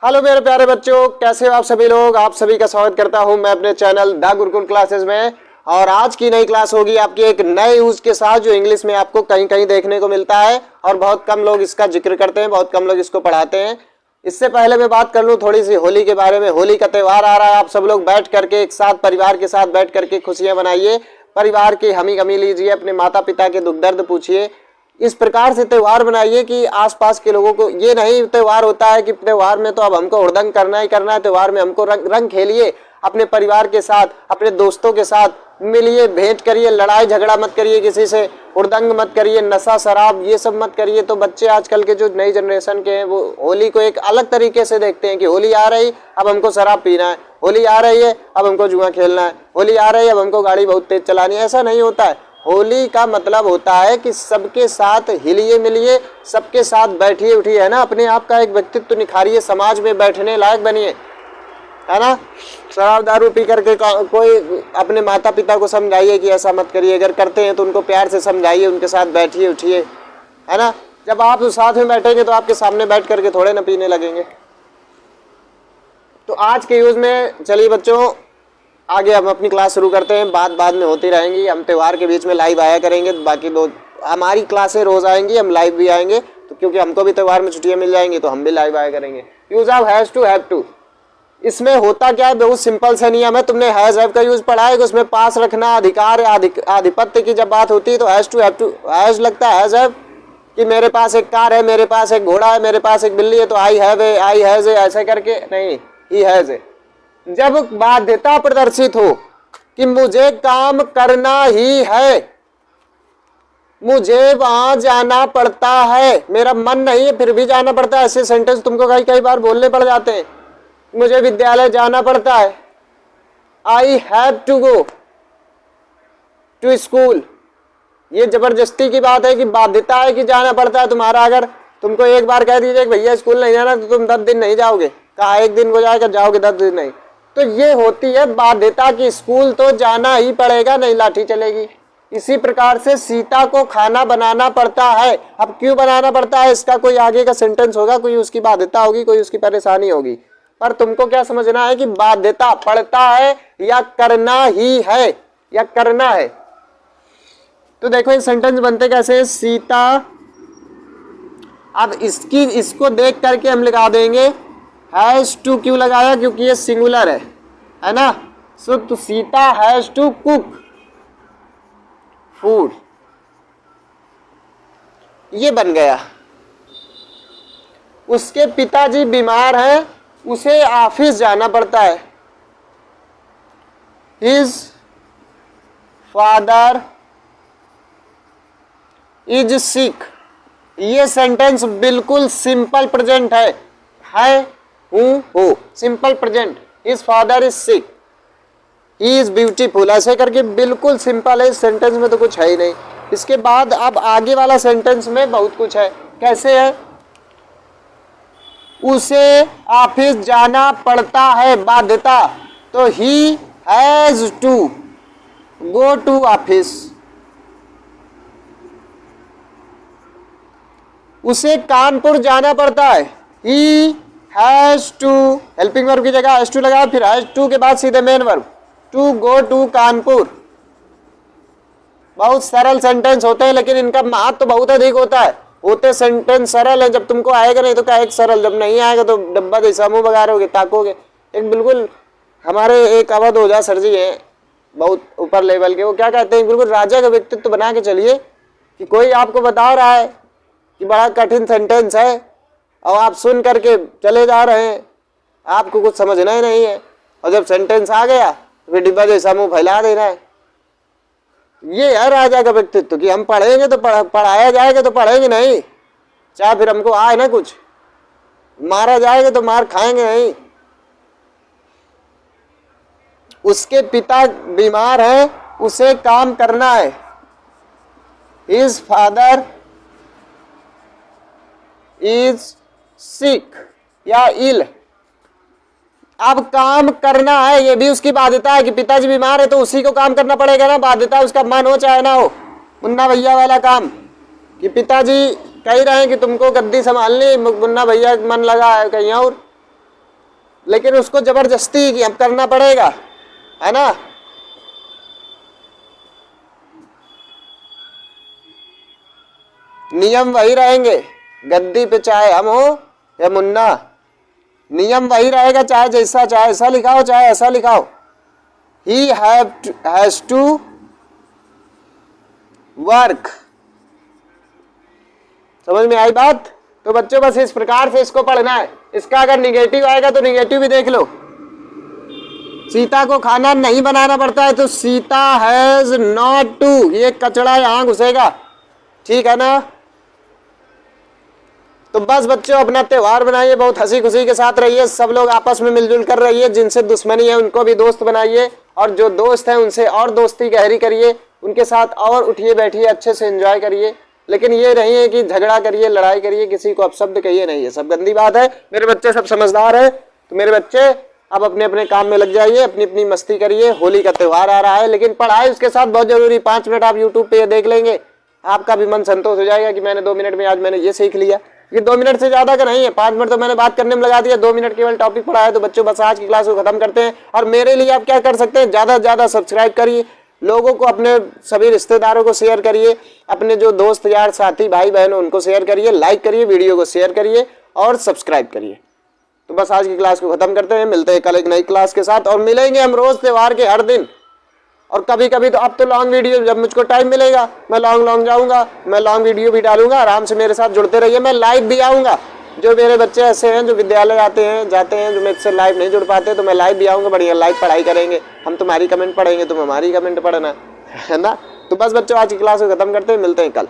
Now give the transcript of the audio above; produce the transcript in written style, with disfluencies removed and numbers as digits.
Hello मेरे प्यारे बच्चों, कैसे हो आप सभी लोग। आप सभी का स्वागत करता हूं मैं अपने चैनल द गुरुकुल क्लासेस में। और आज की नई क्लास होगी आपकी एक नए यूज के साथ जो इंग्लिश में आपको कहीं कहीं देखने को मिलता है और बहुत कम लोग इसका जिक्र करते हैं, बहुत कम लोग इसको पढ़ाते हैं। इससे पहले मैं बात कर लूँ थोड़ी सी होली के बारे में। होली का त्यौहार आ रहा है, आप सब लोग बैठ करके एक साथ परिवार के साथ बैठ करके खुशियां मनाइए, परिवार की हमी गमी लीजिए, अपने माता पिता के दुख दर्द पूछिए। इस प्रकार से त्यौहार बनाइए कि आसपास के लोगों को ये नहीं त्यौहार होता है कि त्यौहार में तो अब हमको हुड़दंग करना ही करना है, त्यौहार में हमको रंग खेलिए, अपने परिवार के साथ अपने दोस्तों के साथ मिलिए, भेंट करिए, लड़ाई झगड़ा मत करिए, किसी से हुड़दंग मत करिए, नशा शराब ये सब मत करिए। तो बच्चे आजकल के जो नई जनरेशन के हैं वो होली को एक अलग तरीके से देखते हैं कि होली आ रही अब हमको शराब पीना है, होली आ रही है अब हमको जुआ खेलना है, होली आ रही है अब हमको गाड़ी बहुत तेज चलानी है। ऐसा नहीं होता है। होली का मतलब होता है कि सबके साथ हिलिए मिलिए, सबके साथ बैठिए उठिए, है ना, अपने आप का एक व्यक्तित्व निखारिए, समाज में बैठने लायक बनिए, है ना। शराब दारू पी करके कोई अपने माता पिता को समझाइए कि ऐसा मत करिए, अगर करते हैं तो उनको प्यार से समझाइए, उनके साथ बैठिए उठिए, है ना। जब आप साथ में बैठेंगे तो आपके सामने बैठ करके थोड़े ना पीने लगेंगे। तो आज के यूज में चलिए बच्चों आगे हम अपनी क्लास शुरू करते हैं। बाद में होती रहेंगी, हम त्यौहार के बीच में लाइव आया करेंगे, बाकी दो हमारी क्लासें रोज आएंगी, हम लाइव भी आएंगे। तो क्योंकि हमको भी त्यौहार में छुट्टियां मिल जाएंगी तो हम भी लाइव आया करेंगे। Use of has to, have to, इसमें होता क्या है, बहुत सिंपल सा नियम है। तुमने हैज हैव का यूज पढ़ा है कि उसमें पास रखना, अधिकार, आधिपत्य की जब बात होती है तो has to, have to, has लगता है हैज हैव कि मेरे पास एक कार है, मेरे पास एक घोड़ा है, मेरे पास एक बिल्ली है तो I have a, I has a, ऐसे करके नहीं, ही हैज ए। जब बाध्यता प्रदर्शित हो कि मुझे काम करना ही है, मुझे वहां जाना पड़ता है, मेरा मन नहीं है फिर भी जाना पड़ता है, ऐसे सेंटेंस तुमको कई बार बोलने पड़ जाते हैं। मुझे विद्यालय जाना पड़ता है, I have to go to school. ये जबरदस्ती की बात है कि बाध्यता है कि जाना पड़ता है तुम्हारा। अगर तुमको एक बार कह दीजिए कि भैया स्कूल नहीं जाना तो तुम 10 दिन नहीं जाओगे, कहा एक दिन को जाएगा, जाओगे 10 दिन नहीं। तो ये होती है बाध्यता की, स्कूल तो जाना ही पड़ेगा, नहीं लाठी चलेगी। इसी प्रकार से सीता को खाना बनाना पड़ता है। अब क्यों बनाना पड़ता है, इसका कोई आगे का सेंटेंस होगा, कोई उसकी बाध्यता होगी, कोई उसकी परेशानी होगी। पर तुमको क्या समझना है कि बाध्यता पड़ता है या करना ही है, या करना है। तो देखो ये सेंटेंस बनते कैसे हैं, सीता, अब इसको देख करके हम लगा देंगे हैज टू। क्यों लगाया, क्योंकि ये सिंगुलर है ना। सो तो Sita has to cook food, ये बन गया। उसके पिताजी बीमार हैं, उसे ऑफिस जाना पड़ता है, हिज फादर इज सिक। ये सेंटेंस बिल्कुल सिंपल प्रेजेंट है हो, simple present. His father is sick, he is beautiful, ऐसे करके बिल्कुल सिंपल है। इस सेंटेंस में तो कुछ है ही नहीं। इसके बाद अब आगे वाला सेंटेंस में बहुत कुछ है। कैसे है, उसे ऑफिस जाना पड़ता है, बाध्यता, तो he has to go to office. उसे कानपुर जाना पड़ता है, he has to, helping verb की जगह हैज टू लगा, फिर हैज टू के बाद सीधे main verb, to go to Kanpur. बहुत सरल सेंटेंस होते हैं लेकिन इनका महत्व तो बहुत अधिक होता है। होते सेंटेंस सरल है, जब तुमको आएगा नहीं तो क्या एक सरल, जब नहीं आएगा तो डब्बा जैसा मुंह बगारोगे, ताकोगे। एक बिल्कुल हमारे एक अवध ओझा सर जी हैं, बहुत ऊपर लेवल के, वो क्या कहते हैं, बिल्कुल राजा का व्यक्तित्व बना के चलिए कि कोई आपको बता रहा है कि बड़ा कठिन सेंटेंस है और आप सुन करके चले जा रहे हैं, आपको कुछ समझना ही नहीं है, और जब सेंटेंस आ गया तो फिर डिब्बा जैसा मुंह फैला देना है। ये है राजा का व्यक्तित्व कि हम पढ़ेंगे तो पढ़ाया जाएगा तो पढ़ेंगे नहीं, चाहे फिर हमको आए ना कुछ, मारा जाएगा तो मार खाएंगे नहीं। उसके पिता बीमार हैं, उसे काम करना है, हिज फादर इज सिक या इल। अब काम करना है, ये भी उसकी बाध्यता है कि पिताजी बीमार है तो उसी को काम करना पड़ेगा ना, बाध्यता उसका मन हो चाहे ना हो। मुन्ना भैया वाला काम कि पिताजी कह रहे हैं कि तुमको गद्दी संभालनी, मुन्ना भैया मन लगा है कहीं और, लेकिन उसको जबरदस्ती कि अब करना पड़ेगा, है ना। नियम वही रहेंगे, गद्दी पे चाहे हम हो या मुन्ना, नियम वही रहेगा, चाहे जैसा चाहे ऐसा लिखाओ चाहे ऐसा लिखाओ। He has to work। समझ में आई बात। तो बच्चों बस इस प्रकार से इसको पढ़ना है। इसका अगर निगेटिव आएगा तो निगेटिव भी देख लो। सीता को खाना नहीं बनाना पड़ता है तो सीता हैज नॉट टू, ये कचड़ा यहां घुसेगा, ठीक है ना। तो बस बच्चों अपना त्योहार बनाइए, बहुत हंसी खुशी के साथ रहिए, सब लोग आपस में मिलजुल कर रहिए, जिनसे दुश्मनी है उनको भी दोस्त बनाइए, और जो दोस्त हैं उनसे और दोस्ती गहरी करिए, उनके साथ और उठिए बैठिए, अच्छे से एंजॉय करिए। लेकिन ये नहीं है कि झगड़ा करिए, लड़ाई करिए, किसी को अपशब्द कहिए, नहीं, ये सब गंदी बात है। मेरे बच्चे सब समझदार है, तो मेरे बच्चे अब अपने अपने काम में लग जाइए, अपनी अपनी मस्ती करिए। होली का त्योहार आ रहा है, लेकिन पढ़ाई उसके साथ बहुत जरूरी। 5 मिनट आप यूट्यूब पे ये देख लेंगे, आपका भी मन संतोष हो जाएगा कि मैंने 2 मिनट में आज मैंने ये सीख लिया। ये 2 मिनट से ज्यादा का नहीं है, 5 मिनट तो मैंने बात करने में लगा दिया, 2 मिनट केवल टॉपिक पढ़ा है। तो बच्चों बस आज की क्लास को खत्म करते हैं। और मेरे लिए आप क्या कर सकते हैं, ज्यादा से ज्यादा सब्सक्राइब करिए, लोगों को, अपने सभी रिश्तेदारों को शेयर करिए, अपने जो दोस्त यार साथी भाई बहन उनको शेयर करिए, लाइक करिए, वीडियो को शेयर करिए और सब्सक्राइब करिए। तो बस आज की क्लास को खत्म करते हैं, मिलते हैं कल एक नई क्लास के साथ, और मिलेंगे हम रोज त्योहार के हर दिन। और कभी कभी तो अब तो लॉन्ग वीडियो, जब मुझको टाइम मिलेगा मैं लॉन्ग जाऊंगा, मैं लॉन्ग वीडियो भी डालूंगा। आराम से मेरे साथ जुड़ते रहिए, मैं लाइव भी आऊंगा। जो मेरे बच्चे ऐसे हैं जो विद्यालय जाते हैं जो मेरे से लाइव नहीं जुड़ पाते, तो मैं लाइव भी आऊंगा, बढ़िया लाइव पढ़ाई करेंगे, हम तुम्हारी कमेंट पढ़ेंगे, तुम हमारी कमेंट पढ़ना, है ना। तो बस बच्चों आज की क्लास को खत्म करते हैं, मिलते हैं कल।